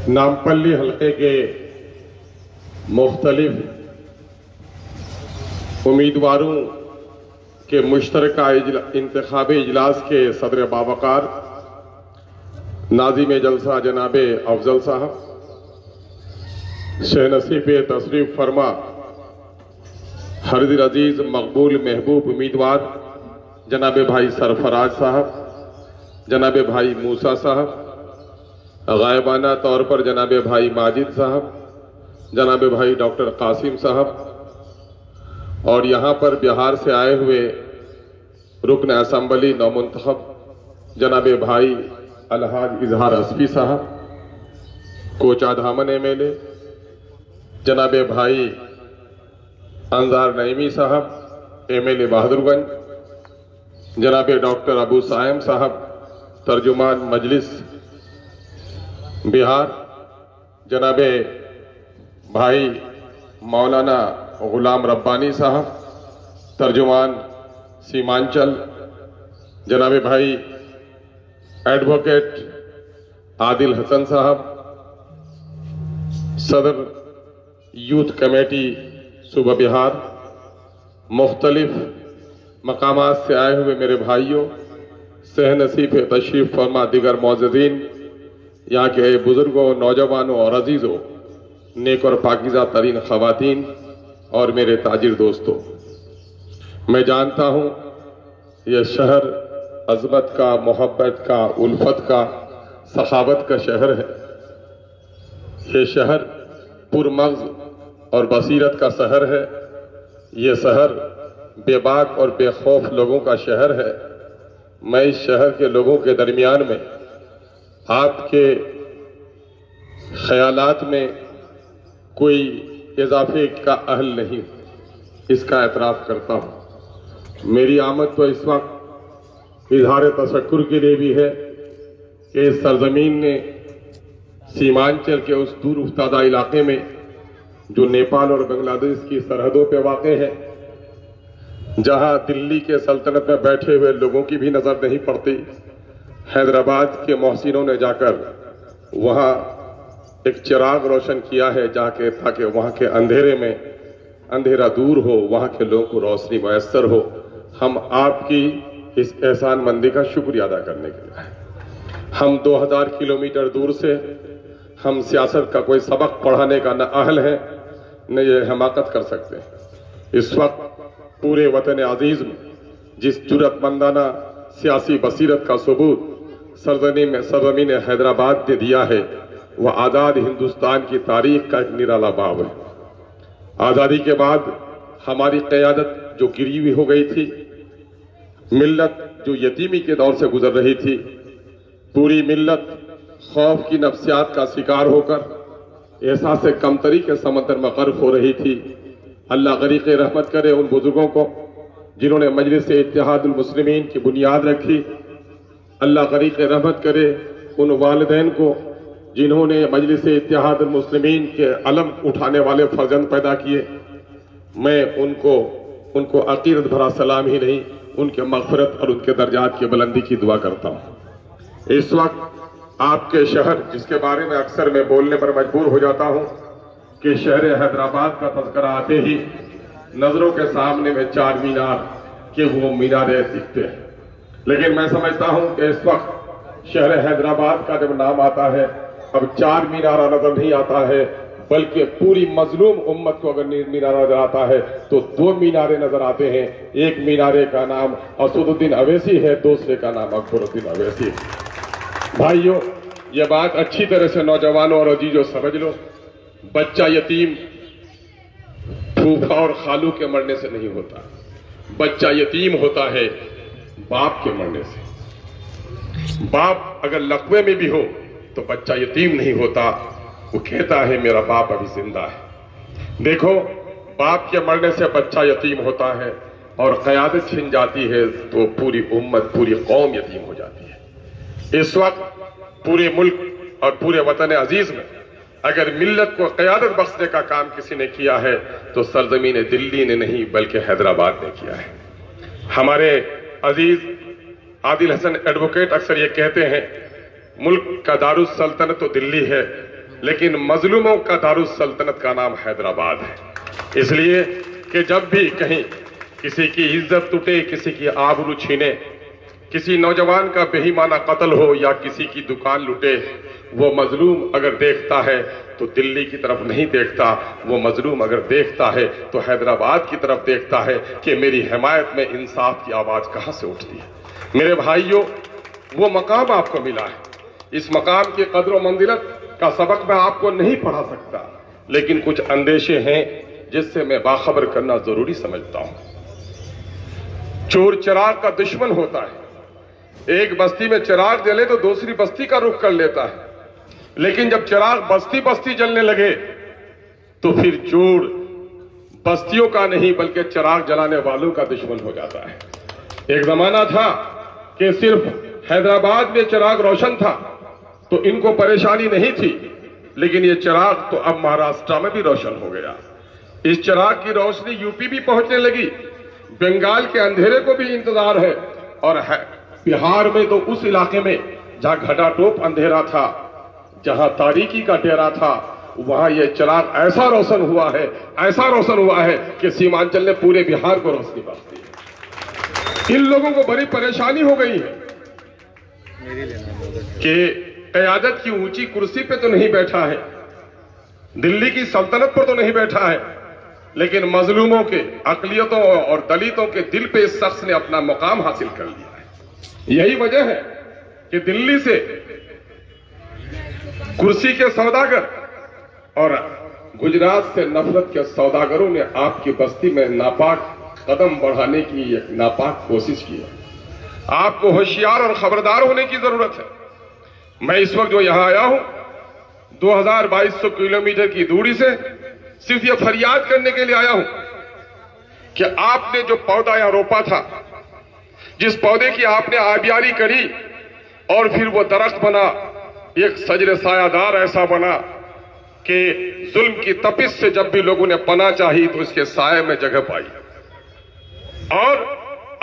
نامپلی حلقے کے مختلف امیدواروں کے مشترکہ انتخابی اجلاس کے صدر باوقار ناظم جلسہ جناب افضل صاحب، شہ نصیب تشریف فرما ہردل عزیز مقبول محبوب امیدوار جناب بھائی سرفراز صاحب، جناب بھائی موسیٰ صاحب، غائبانہ طور پر جناب بھائی ماجد صاحب، جناب بھائی ڈاکٹر قاسم صاحب، اور یہاں پر بہار سے آئے ہوئے رکن اسمبلی نومنتخب جناب بھائی الحاج اظہار اسفی صاحب، کوچا دھامن MLA جناب بھائی انظار نعیمی صاحب MLA بہادر گنج، جناب ڈاکٹر ابو سائم صاحب ترجمان مجلس بہار، جناب بھائی مولانا غلام ربانی صاحب ترجمان سیمانچل، جناب بھائی ایڈوکیٹ عادل حسن صاحب صدر یوتھ کمیٹی صوبہ بہار، مختلف مقامات سے آئے ہوئے میرے بھائیوں، سہ نصیب تشریف فرما دیگر معززین، یہاں کے بزرگوں، نوجوانوں اور عزیزوں، نیک اور پاکیزہ ترین خواتین اور میرے تاجر دوستوں، میں جانتا ہوں یہ شہر عظمت کا، محبت کا، الفت کا، سخاوت کا شہر ہے۔ یہ شہر پرمغز اور بصیرت کا شہر ہے۔ یہ شہر بے باک اور بے خوف لوگوں کا شہر ہے۔ میں اس شہر کے لوگوں کے درمیان میں آپ کے خیالات میں کوئی اضافے کا اہل نہیں، اس کا اعتراف کرتا ہوں۔ میری آمد تو اس وقت اظہار تشکر کے لیے بھی ہے کہ اس سرزمین نے سیمانچل کے اس دور افتادہ علاقے میں جو نیپال اور بنگلہ دیش کی سرحدوں پہ واقع ہے، جہاں دلی کے سلطنت میں بیٹھے ہوئے لوگوں کی بھی نظر نہیں پڑتی، حیدرآباد کے محسنوں نے جا کر وہاں ایک چراغ روشن کیا ہے تاکہ وہاں کے اندھیرے میں اندھیرا دور ہو، وہاں کے لوگوں کو روشنی میسر ہو۔ ہم آپ کی اس احسان مندی کا شکریہ ادا کرنے کے لیے ہم 2000 کلومیٹر دور سے ہم سیاست کا کوئی سبق پڑھانے کا نہ اہل ہیں نہ یہ حماقت کر سکتے ہیں۔ اس وقت پورے وطن عزیز میں جس جرأت مندانہ سیاسی بصیرت کا ثبوت سرزمین حیدرآباد نے دیا ہے، وہ آزاد ہندوستان کی تاریخ کا ایک نرالا باب ہے۔ آزادی کے بعد ہماری قیادت جو گری ہوئی ہو گئی تھی، ملت جو یتیمی کے دور سے گزر رہی تھی، پوری ملت خوف کی نفسیات کا شکار ہو کر احساس کمتری کے سمندر میں غرق ہو رہی تھی۔ اللہ غریق رحمت کرے ان بزرگوں کو جنہوں نے مجلس اتحاد المسلمین کی بنیاد رکھی۔ اللہ غریق رحمت کرے ان والدین کو جنہوں نے مجلس اتحاد المسلمین کے علم اٹھانے والے فرزند پیدا کیے۔ میں ان کو عقیدت بھرا سلام ہی نہیں، ان کے مغفرت اور ان کے درجات کی بلندی کی دعا کرتا ہوں۔ اس وقت آپ کے شہر جس کے بارے میں اکثر میں بولنے پر مجبور ہو جاتا ہوں کہ شہر حیدرآباد کا تذکرہ آتے ہی نظروں کے سامنے میں چار مینار کے وہ میناریں دکھتے ہیں، لیکن میں سمجھتا ہوں کہ اس وقت شہر حیدرآباد کا جب نام آتا ہے اب چار مینارہ نظر نہیں آتا ہے، بلکہ پوری مظلوم امت کو اگر مینارہ نظر آتا ہے تو دو مینارے نظر آتے ہیں۔ ایک مینارے کا نام اسد الدین اویسی ہے، دوسرے کا نام اکبر الدین اویسی ہے۔ بھائیوں، یہ بات اچھی طرح سے نوجوانوں اور عزیزوں سمجھ لو، بچہ یتیم پھوپھا اور خالو کے مرنے سے نہیں ہوتا، بچہ یتیم ہوتا ہے باپ کے مرنے سے۔ باپ اگر لقوے میں بھی ہو تو بچہ یتیم نہیں ہوتا، وہ کہتا ہے میرا باپ ابھی زندہ ہے۔ دیکھو، باپ کے مرنے سے بچہ یتیم ہوتا ہے اور قیادت چھن جاتی ہے تو پوری امت، پوری قوم یتیم ہو جاتی ہے۔ اس وقت پورے ملک اور پورے وطن عزیز میں اگر ملت کو قیادت بخشنے کا کام کسی نے کیا ہے تو سرزمین دلی نے نہیں بلکہ حیدرآباد نے کیا ہے۔ ہمارے عزیز عادل حسن ایڈوکیٹ اکثر یہ کہتے ہیں ملک کا دارالسلطنت تو دلی ہے لیکن مظلوموں کا دارالسلطنت کا نام حیدرآباد ہے۔ اس لیے کہ جب بھی کہیں کسی کی عزت ٹوٹے، کسی کی آبرو چھینے، کسی نوجوان کا بے ایمانہ قتل ہو یا کسی کی دکان لوٹے، وہ مظلوم اگر دیکھتا ہے تو دلی کی طرف نہیں دیکھتا، وہ مظلوم اگر دیکھتا ہے تو حیدرآباد کی طرف دیکھتا ہے کہ میری حمایت میں انصاف کی آواز کہاں سے اٹھتی ہے۔ میرے بھائیوں، وہ مقام آپ کو ملا ہے، اس مقام کی قدر و منزلت کا سبق میں آپ کو نہیں پڑھا سکتا، لیکن کچھ اندیشے ہیں جس سے میں باخبر کرنا ضروری سمجھتا ہوں۔ چور چراغ کا دشمن ہوتا ہے، ایک بستی میں چراغ جلے تو دوسری بستی کا رخ کر لیتا ہے، لیکن جب چراغ بستی بستی جلنے لگے تو پھر چور بستیوں کا نہیں بلکہ چراغ جلانے والوں کا دشمن ہو جاتا ہے۔ ایک زمانہ تھا کہ صرف حیدرآباد میں چراغ روشن تھا تو ان کو پریشانی نہیں تھی، لیکن یہ چراغ تو اب مہاراشٹر میں بھی روشن ہو گیا۔ اس چراغ کی روشنی یوپی بھی پہنچنے لگی، بنگال کے اندھیرے کو بھی انتظار ہے، اور بہار میں تو اس علاقے میں جہاں گھٹا ٹوپ اندھیرا تھا، جہاں تاریکی کا ڈیرا تھا، وہاں یہ چراغ ایسا روشن ہوا ہے، ایسا روشن ہوا ہے کہ سیمانچل نے پورے بہار کو روشنی بخش دی ہے۔ ان لوگوں کو بڑی پریشانی ہو گئی ہے کہ قیادت کی اونچی کرسی پہ تو نہیں بیٹھا ہے، دلی کی سلطنت پر تو نہیں بیٹھا ہے، لیکن مظلوموں کے، اقلیتوں اور دلتوں کے دل پہ اس شخص نے اپنا مقام حاصل کر لیا ہے۔ یہی وجہ ہے کہ دلی سے کرسی کے سوداگر اور گجرات سے نفرت کے سوداگروں نے آپ کی بستی میں ناپاک قدم بڑھانے کی ایک ناپاک کوشش کی ہے۔ آپ کو ہوشیار اور خبردار ہونے کی ضرورت ہے۔ میں اس وقت جو یہاں آیا ہوں 2200 کلومیٹر کی دوری سے صرف یہ فریاد کرنے کے لیے آیا ہوں کہ آپ نے جو پودا یہاں روپا تھا، جس پودے کی آپ نے آبیاری کری اور پھر وہ درخت بنا، ایک شجر سایہ دار ایسا بنا کہ ظلم کی تپش سے جب بھی لوگوں نے پناہ چاہی تو اس کے سائے میں جگہ پائی، اور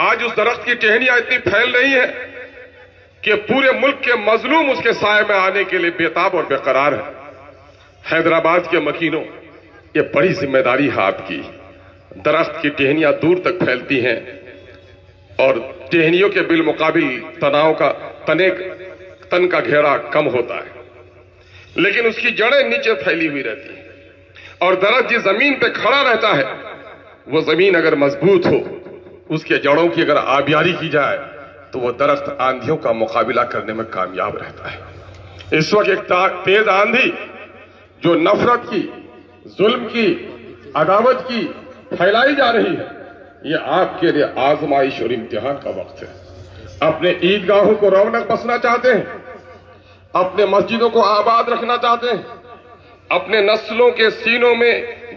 آج اس درخت کی ٹہنیاں اتنی پھیل رہی ہیں کہ پورے ملک کے مظلوم اس کے سائے میں آنے کے لیے بےتاب اور بے قرار ہے۔ حیدرآباد کے مکینوں، یہ بڑی ذمہ داری ہے آپ کی۔ درخت کی ٹہنیاں دور تک پھیلتی ہیں اور ٹہنیوں کے بالمقابل تناؤ کا تن کا گھیرا کم ہوتا ہے، لیکن اس کی جڑیں نیچے پھیلی ہوئی رہتی ہیں، اور درخت جس زمین پہ کھڑا رہتا ہے وہ زمین اگر مضبوط ہو، اس کے جڑوں کی اگر آبیاری کی جائے تو وہ درخت آندھیوں کا مقابلہ کرنے میں کامیاب رہتا ہے۔ اس وقت ایک تیز آندھی جو نفرت کی، ظلم کی، عداوت کی پھیلائی جا رہی ہے، یہ آپ کے لیے آزمائش اور امتحان کا وقت ہے۔ اپنے عیدگاہوں کو رونق بخشنا چاہتے ہیں، اپنے مسجدوں کو آباد رکھنا چاہتے ہیں، اپنے نسلوں کے سینوں میں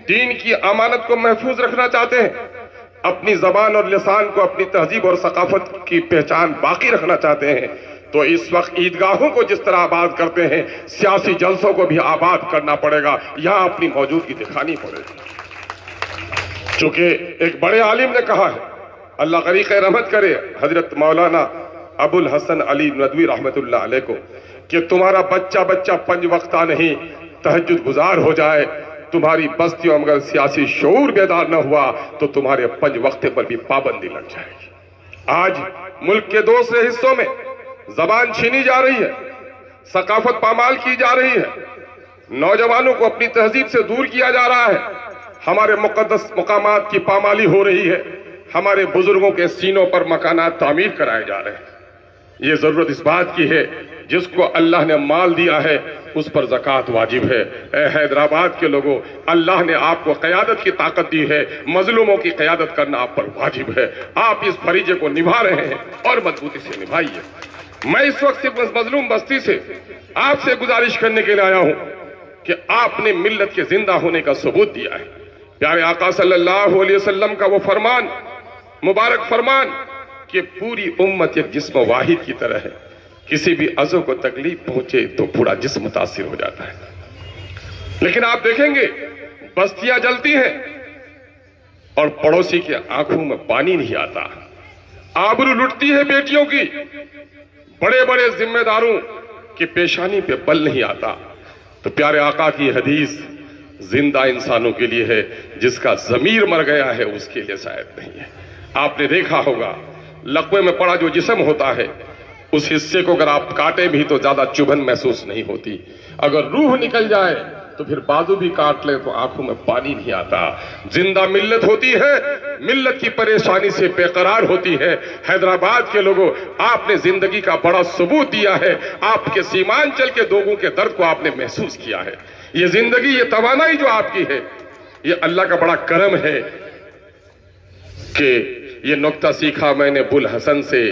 دین کی امانت کو محفوظ رکھنا چاہتے ہیں، اپنی زبان اور لسان کو، اپنی تہذیب اور ثقافت کی پہچان باقی رکھنا چاہتے ہیں، تو اس وقت عیدگاہوں کو جس طرح آباد کرتے ہیں سیاسی جلسوں کو بھی آباد کرنا پڑے گا، یہاں اپنی موجودگی دکھانی پڑے گی۔ چونکہ ایک بڑے عالم نے کہا ہے، اللہ غریق رحمت کرے، حضرت مولانا ابو الحسن علی ندوی رحمت اللہ علیہ کو، کہ تمہارا بچہ 5 وقتہ نہیں تہجد گزار ہو جائے، تمہاری بستیوں میں اگر سیاسی شعور بیدار نہ ہوا تو تمہارے 5 وقتے پر بھی پابندی لگ جائے گی۔ آج ملک کے دوسرے حصوں میں زبان چھینی جا رہی ہے، ثقافت پامال کی جا رہی ہے، نوجوانوں کو اپنی تہذیب سے دور کیا جا رہا ہے، ہمارے مقدس مقامات کی پامالی ہو رہی ہے، ہمارے بزرگوں کے سینوں پر مکانات تعمیر کرائے جا رہے ہیں۔ یہ ضرورت اس بات کی ہے، جس کو اللہ نے مال دیا ہے اس پر زکوٰۃ واجب ہے۔ اے حیدرآباد کے لوگوں، اللہ نے آپ کو قیادت کی طاقت دی ہے، مظلوموں کی قیادت کرنا آپ پر واجب ہے۔ آپ اس فریضے کو نبھا رہے ہیں اور مضبوطی سے نبھائیے۔ میں اس وقت صرف مظلوم بستی سے آپ سے گزارش کرنے کے لیے آیا ہوں کہ آپ نے ملت کے زندہ ہونے کا ثبوت دیا ہے۔ پیارے آقا صلی اللہ علیہ وسلم کا وہ فرمان، مبارک فرمان کہ پوری امت ایک جسم واحد کی طرح ہے، کسی بھی عضو کو تکلیف پہنچے تو پورا جسم متاثر ہو جاتا ہے۔ لیکن آپ دیکھیں گے بستیاں جلتی ہیں اور پڑوسی کے آنکھوں میں پانی نہیں آتا، آبرو لٹتی ہے بیٹیوں کی، بڑے بڑے ذمہ داروں کی پیشانی پہ بل نہیں آتا۔ تو پیارے آقا کی حدیث زندہ انسانوں کے لیے ہے، جس کا ضمیر مر گیا ہے اس کے لیے شاید نہیں ہے۔ آپ نے دیکھا ہوگا لقوے میں پڑا جو جسم ہوتا ہے، اس حصے کو اگر آپ کاٹے بھی تو زیادہ چبھن محسوس نہیں ہوتی، اگر روح نکل جائے تو پھر بازو بھی کاٹ لے تو آنکھوں میں پانی نہیں آتا۔ زندہ ملت ہوتی ہے، ملت کی پریشانی سے بے قرار ہوتی ہے۔ حیدرآباد کے لوگوں، آپ نے زندگی کا بڑا ثبوت دیا ہے، آپ کے سیمانچل کے لوگوں کے درد کو آپ نے محسوس کیا ہے۔ یہ زندگی، یہ توانائی جو آپ کی ہے، یہ اللہ کا بڑا کرم ہے کہ یہ نکتہ سیکھا میں نے بوالحسن سے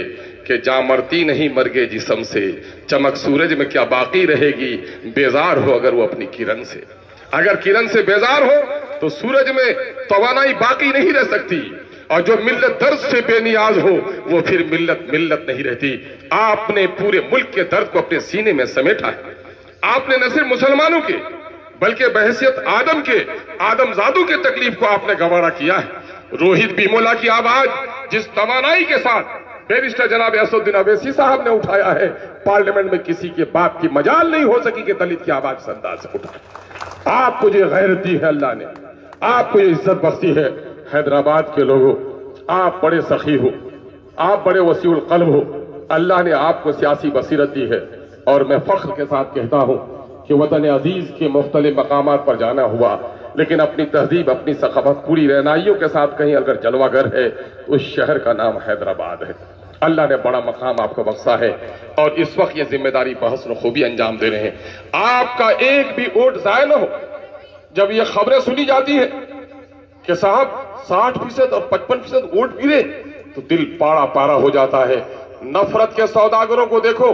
کہ جاں مرتی نہیں مرگے جسم سے، چمک سورج میں کیا باقی رہے گی، بیزار ہو اگر وہ اپنی کرن سے۔ اگر کرن سے بیزار ہو تو سورج میں توانائی باقی نہیں رہ سکتی، اور جو ملت درد سے بے نیاز ہو وہ پھر ملت نہیں رہتی۔ آپ نے پورے ملک کے درد کو اپنے سینے میں سمیٹا ہے۔ آپ نے نہ صرف مسلمانوں کے بلکہ بحیثیت آدم کے، آدم زادوں کے تکلیف کو آپ نے گوارا کیا ہے۔ روہت بیمولا کی آواز جس توانائی کے ساتھ بیرسٹر جناب اسد الدین اویسی صاحب نے اٹھایا ہے، پارلیمنٹ میں کسی کے باپ کی مجال نہیں ہو سکی کہ دلت کی آواز اس انداز سے اٹھائے۔ آپ کو یہ غیرت دی ہے اللہ نے، آپ کو یہ عزت بخشی ہے۔ حیدرآباد کے لوگوں، آپ بڑے سخی ہو، آپ بڑے وسیع القلب ہو، اللہ نے آپ کو سیاسی بصیرت دی ہے، اور میں فخر کے ساتھ کہتا ہوں کہ وطن عزیز کے مختلف مقامات پر جانا ہوا، لیکن اپنی تہذیب، اپنی ثقافت پوری رہنائیوں کے ساتھ کہیں اگر جلوہ گر ہے تو اس شہر کا نام حیدرآباد ہے۔ اللہ نے بڑا مقام آپ کو بخشا ہے، اور اس وقت یہ ذمہ داری بحسن خوبی انجام دے رہے ہیں۔ آپ کا ایک بھی ووٹ ضائع نہ ہو۔ جب یہ خبریں سنی جاتی ہیں کہ صاحب 60% اور 55% ووٹ گرے تو دل پاڑا پارا ہو جاتا ہے۔ نفرت کے سوداگروں کو دیکھو،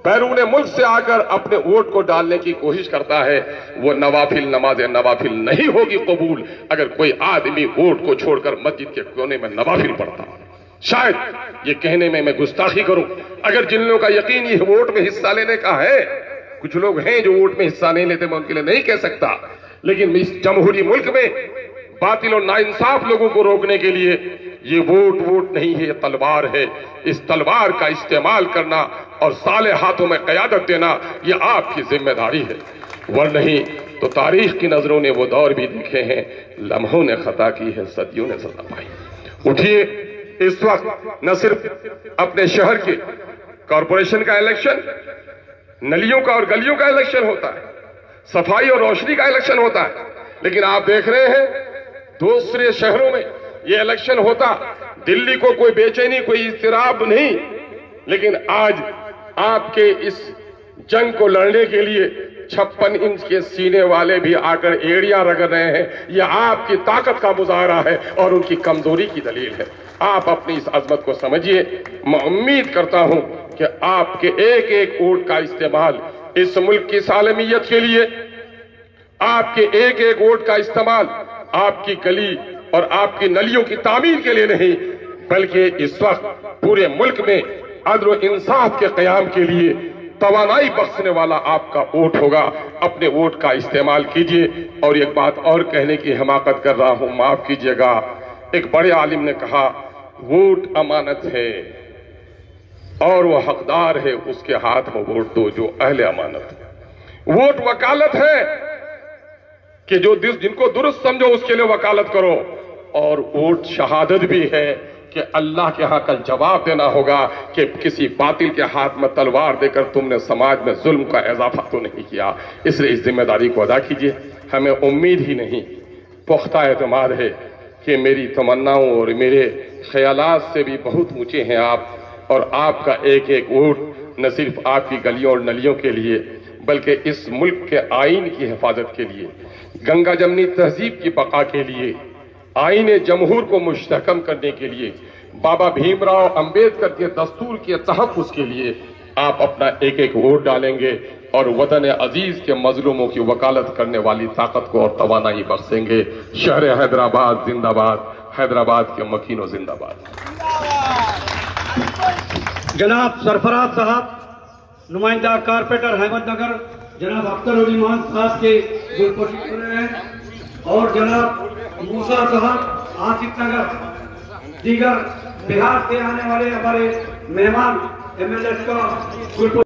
بیرون ملک سے آ کر اپنے ووٹ کو ڈالنے کی کوشش کرتا ہے، وہ نوافل نماز نوافل نہیں ہوگی قبول اگر کوئی آدمی ووٹ کو چھوڑ کر مسجد کے کونے میں نوافل پڑھتا۔ شاید یہ کہنے میں گستاخی کروں، اگر جن لوگوں کا یقین یہ ووٹ میں حصہ لینے کا ہے، کچھ لوگ ہیں جو ووٹ میں حصہ نہیں لیتے، میں ان کے لیے نہیں کہہ سکتا، لیکن اس جمہوری ملک میں باطل اور ناانصاف لوگوں کو روکنے کے لیے یہ ووٹ نہیں ہے، یہ تلوار ہے۔ اس تلوار کا استعمال کرنا اور صالح ہاتھوں میں قیادت دینا یہ آپ کی ذمہ داری ہے، ورنہ نہیں تو تاریخ کی نظروں نے وہ دور بھی دیکھے ہیں، لمحوں نے خطا کی ہے، صدیوں نے سزا پائی۔ اٹھیے، اس وقت نہ صرف اپنے شہر کے کارپوریشن کا الیکشن، نلیوں کا اور گلیوں کا الیکشن ہوتا ہے، صفائی اور روشنی کا الیکشن ہوتا ہے، لیکن آپ دیکھ رہے ہیں دوسرے شہروں میں یہ الیکشن ہوتا، دلی کو کوئی بے چینی، کوئی اضطراب نہیں، لیکن آج آپ کے اس جنگ کو لڑنے کے لیے 56 انچ کے سینے والے بھی آ کر ایڑیاں رگڑ رہے ہیں۔ یہ آپ کی طاقت کا مظاہرہ ہے اور ان کی کمزوری کی دلیل ہے۔ آپ اپنی اس عظمت کو سمجھیے۔ میں امید کرتا ہوں کہ آپ کے ایک ایک ووٹ کا استعمال اس ملک کی سالمیت کے لیے، آپ کے ایک ایک ووٹ کا استعمال آپ کی گلی اور آپ کی نلیوں کی تعمیر کے لیے نہیں، بلکہ اس وقت پورے ملک میں عدل و انصاف کے قیام کے لیے توانائی بخشنے والا آپ کا ووٹ ہوگا۔ اپنے ووٹ کا استعمال کیجئے۔ اور ایک بات اور کہنے کی حماقت کر رہا ہوں، معاف کیجئے گا، ایک بڑے عالم نے کہا ووٹ امانت ہے اور وہ حقدار ہے اس کے ہاتھ میں ووٹ دو جو اہل امانت ہے۔ ووٹ وکالت ہے کہ جو جن کو درست سمجھو اس کے لیے وکالت کرو، اور ووٹ شہادت بھی ہے کہ اللہ کے ہاں کل جواب دینا ہوگا کہ کسی باطل کے ہاتھ میں تلوار دے کر تم نے سماج میں ظلم کا اضافہ تو نہیں کیا۔ اس لیے اس ذمہ داری کو ادا کیجئے۔ ہمیں امید ہی نہیں، پختہ اعتماد ہے کہ میری تمناؤں اور میرے خیالات سے بھی بہت اونچے ہیں آپ، اور آپ کا ایک ایک ووٹ نہ صرف آپ کی گلیوں اور نلیوں کے لیے بلکہ اس ملک کے آئین کی حفاظت کے لیے، گنگا جمنی تہذیب کی بقا کے لیے، آئین جمہور کو مستحکم کرنے کے لیے، بابا بھیم راؤ امبیڈکر کے دستور کے تحفظ کے لیے آپ اپنا ایک ایک ووٹ ڈالیں گے اور وطن عزیز کے مظلوموں کی وکالت کرنے والی طاقت کو اور توانائی بخشیں گے۔ شہر حیدرآباد زندہ باد، حیدرآباد کے مکینوں زندہ باد۔ جناب سرفراز صاحب، نمائندہ کارپوریٹر احمد نگر جناب اختر علی مان صاحب کے گلپوشی کر رہے ہیں، اور جناب موسیٰ صاحب آصف نگر، دیگر بہار سے آنے والے ہمارے مہمان ایم ایل ایس کا گلپوشی